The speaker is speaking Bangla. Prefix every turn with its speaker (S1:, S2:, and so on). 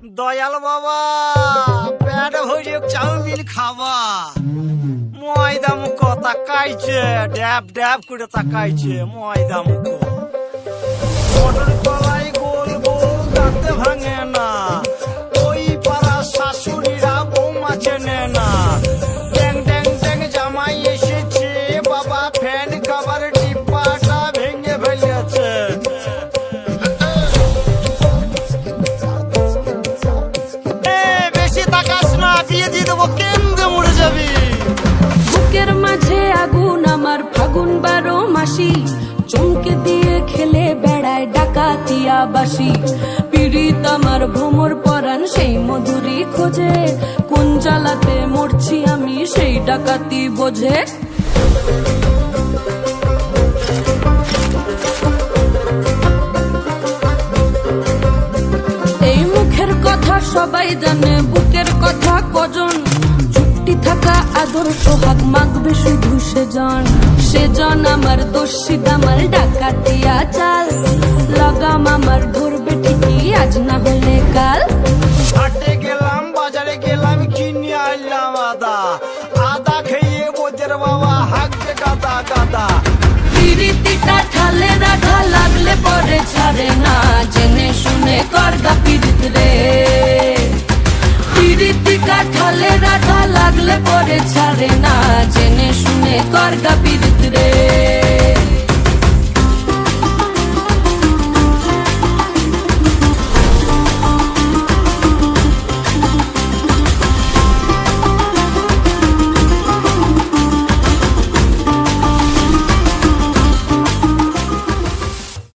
S1: দয়াল বাবা পেট ভরে চাউমিন খাওয়া ময়দা মুখ তাকাইছে ড্যাব ড্যাব করে তাকাইছে ময়দা মুখ মটর কলাই গোল গোল দাঁতে ভাঙে না ওই পাড়া শাশুড়িরা বৌমা চেনে না ড্যাং ড্যাং ড্যাং জামাই এসেছে বাবা ফ্যান খাবার ডিব্বাটা ভেঙে ফেলেছে
S2: বুকের মাঝে আগুন আমার ফাগুন 12 মাসি চমকে দিয়ে খেলে বেড়ায় ডাকাতিয়া বাসি পীড়িত আমার ভ্রমর পরাণ সেই মধুরী খোঁজে কোন জ্বালাতে মরছি আমি সেই ডাকাতি বোঝে এই মুখের কথা সবাই জানে বুকের কথা কজন থাকা আদর সোহাগ মাগবে শুধু সেজন আমার দোষী দামাল ডাকাতিয়া চাল লাগাম আমার ধরবে ঠিকই আজ না হলে কাল
S1: হাটে গেলাম বাজারে গেলাম কিনে আনলাম আদা আদা খেয়ে বোঝের বাবা হাঁকবে গাদা গাদা
S2: পিরিতিটা ঠালে রাখা লাগলে পরে ছাড়ে না জেনে শুনে করগা পিরিত রে পিরিতিকা ঠালে রাখা লাগলে পরে ছাড়ে না জেনে শুনে করগা পিরিত রে